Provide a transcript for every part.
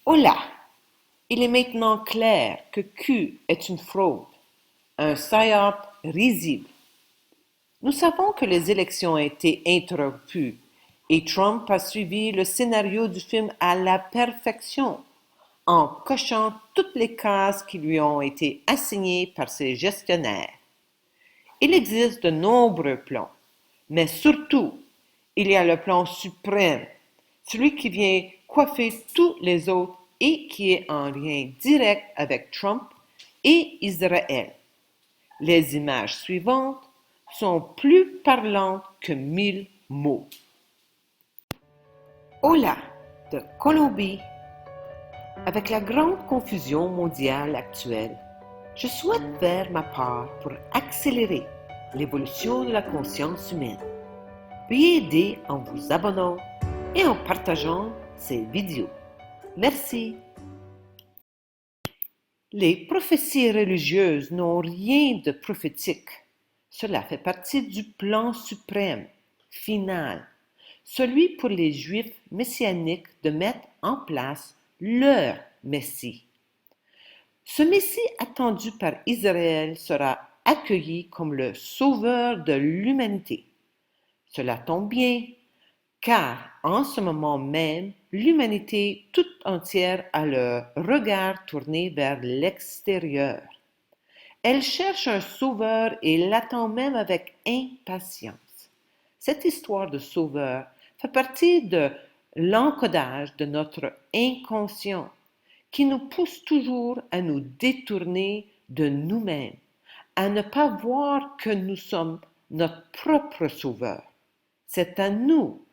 Holà! Il est maintenant clair que Q est une fraude, un psyop risible. Nous savons que les élections ont été interrompues et Trump a suivi le scénario du film à la perfection en cochant toutes les cases qui lui ont été assignées par ses gestionnaires. Il existe de nombreux plans, mais surtout, il y a le plan suprême, celui qui vient coiffer tous les autres et qui est en lien direct avec Trump et Israël. Les images suivantes sont plus parlantes que 1000 mots. Hola de Colombie. Avec la grande confusion mondiale actuelle, je souhaite faire ma part pour accélérer l'évolution de la conscience humaine. Veuillez aider en vous abonnant et en partageant ces vidéos. Merci. Les prophéties religieuses n'ont rien de prophétique. Cela fait partie du plan suprême, final, celui pour les Juifs messianiques de mettre en place leur Messie. Ce Messie attendu par Israël sera accueilli comme le sauveur de l'humanité. Cela tombe bien, car en ce moment même, l'humanité toute entière a le regard tourné vers l'extérieur. Elle cherche un sauveur et l'attend même avec impatience. Cette histoire de sauveur fait partie de l'encodage de notre inconscient qui nous pousse toujours à nous détourner de nous-mêmes, à ne pas voir que nous sommes notre propre sauveur. C'est à nous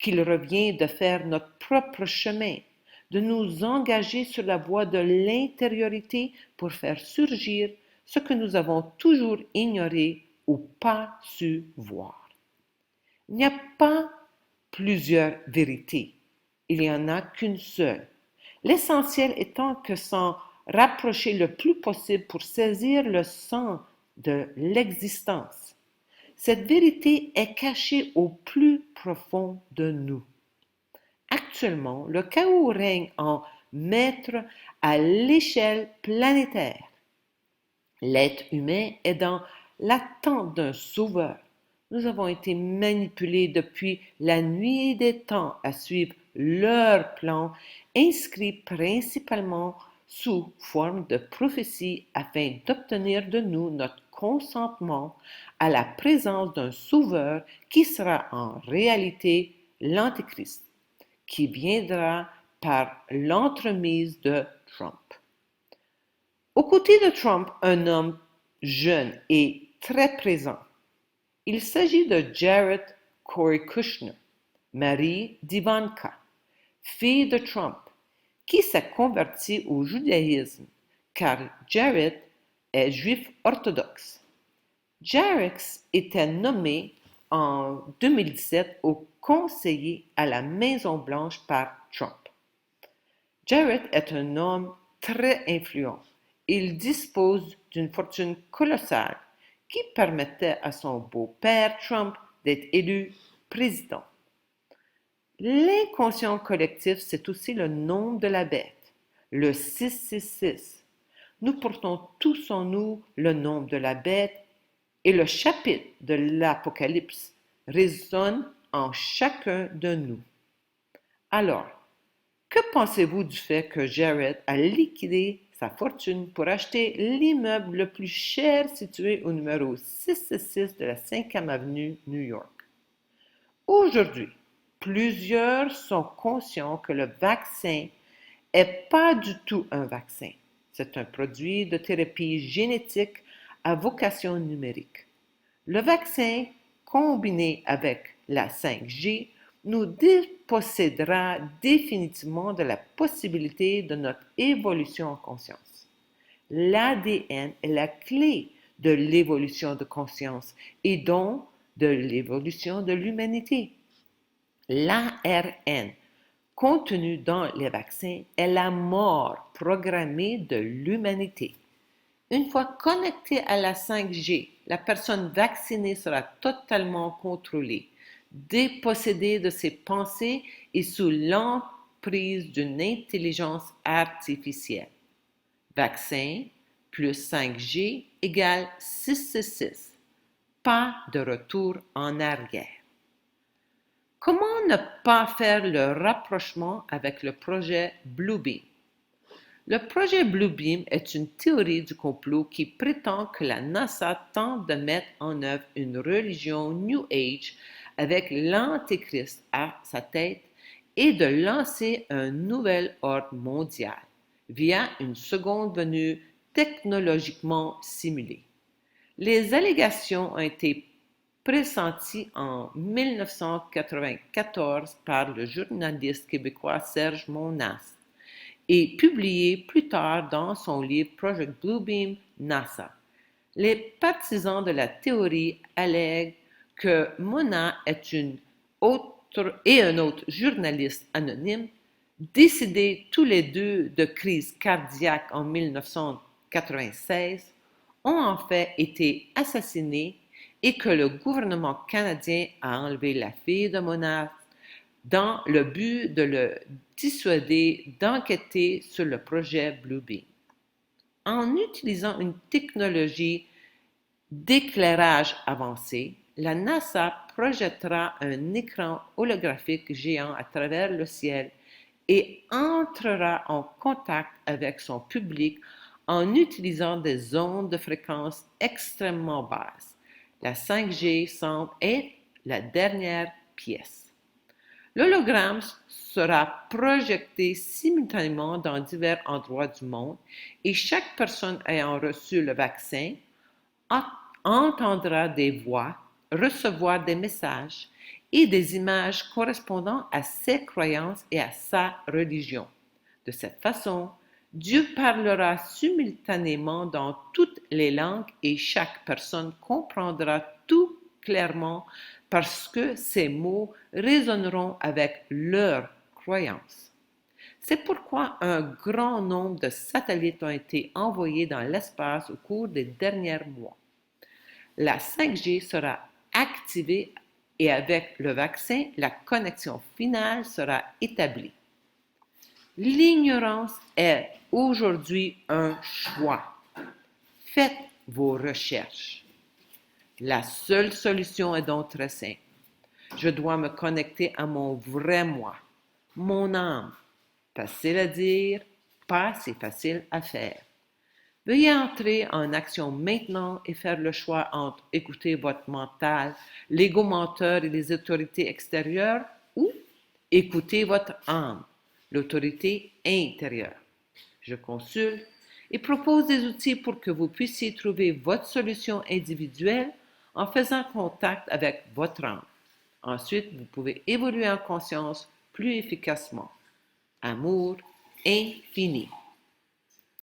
qu'il revient de faire notre propre chemin, de nous engager sur la voie de l'intériorité pour faire surgir ce que nous avons toujours ignoré ou pas su voir. Il n'y a pas plusieurs vérités, il n'y en a qu'une seule. L'essentiel étant que s'en rapprocher le plus possible pour saisir le sens de l'existence. Cette vérité est cachée au plus profond de nous. Actuellement, le chaos règne en maître à l'échelle planétaire. L'être humain est dans l'attente d'un sauveur. Nous avons été manipulés depuis la nuit des temps à suivre leur plan, inscrit principalement sous forme de prophétie afin d'obtenir de nous notre consentement à la présence d'un sauveur qui sera en réalité l'Antéchrist, qui viendra par l'entremise de Trump. Aux côtés de Trump, un homme jeune et très présent. Il s'agit de Jared Corey Kushner, mari d'Ivanka, fille de Trump, qui s'est converti au judaïsme, car Jared est juif orthodoxe. Jared était nommé en 2017 au conseiller à la Maison-Blanche par Trump. Jared est un homme très influent. Il dispose d'une fortune colossale qui permettait à son beau-père Trump d'être élu président. L'inconscient collectif, c'est aussi le nom de la bête, le 666. Nous portons tous en nous le nom de la bête et le chapitre de l'Apocalypse résonne en chacun de nous. Alors, que pensez-vous du fait que Jared a liquidé sa fortune pour acheter l'immeuble le plus cher situé au numéro 666 de la 5e avenue, New York? Aujourd'hui, plusieurs sont conscients que le vaccin n'est pas du tout un vaccin. C'est un produit de thérapie génétique à vocation numérique. Le vaccin, combiné avec la 5G, nous dépossédera définitivement de la possibilité de notre évolution en conscience. L'ADN est la clé de l'évolution de conscience et donc de l'évolution de l'humanité. L'ARN contenu dans les vaccins est la mort programmée de l'humanité. Une fois connectée à la 5G, la personne vaccinée sera totalement contrôlée, dépossédée de ses pensées et sous prise d'une intelligence artificielle. Vaccin plus 5G égale 666. Pas de retour en arrière. Comment ne pas faire le rapprochement avec le projet Bluebeam? Le projet Bluebeam est une théorie du complot qui prétend que la NASA tente de mettre en œuvre une religion New Age avec l'Antéchrist à sa tête et de lancer un nouvel ordre mondial via une seconde venue technologiquement simulée. Les allégations ont été pressenties en 1994 par le journaliste québécois Serge Monast et publiées plus tard dans son livre Project Bluebeam NASA. Les partisans de la théorie allèguent que Mona est un autre journaliste anonyme, décédés tous les deux de crise cardiaque en 1996, ont en fait été assassinés et que le gouvernement canadien a enlevé la fille de Mona dans le but de le dissuader d'enquêter sur le projet Bluebeam. En utilisant une technologie d'éclairage avancé, la NASA projettera un écran holographique géant à travers le ciel et entrera en contact avec son public en utilisant des ondes de fréquence extrêmement basses. La 5G semble être la dernière pièce. L'hologramme sera projeté simultanément dans divers endroits du monde et chaque personne ayant reçu le vaccin entendra des voix, recevoir des messages et des images correspondant à ses croyances et à sa religion. De cette façon, Dieu parlera simultanément dans toutes les langues et chaque personne comprendra tout clairement parce que ces mots résonneront avec leurs croyances. C'est pourquoi un grand nombre de satellites ont été envoyés dans l'espace au cours des derniers mois. La 5G sera activée et avec le vaccin, la connexion finale sera établie. L'ignorance est aujourd'hui un choix. Faites vos recherches. La seule solution est donc très simple. Je dois me connecter à mon vrai moi, mon âme. Facile à dire, pas assez facile à faire. Veuillez entrer en action maintenant et faire le choix entre écouter votre mental, l'ego menteur et les autorités extérieures ou écouter votre âme, l'autorité intérieure. Je consulte et propose des outils pour que vous puissiez trouver votre solution individuelle en faisant contact avec votre âme. Ensuite, vous pouvez évoluer en conscience plus efficacement. Amour infini.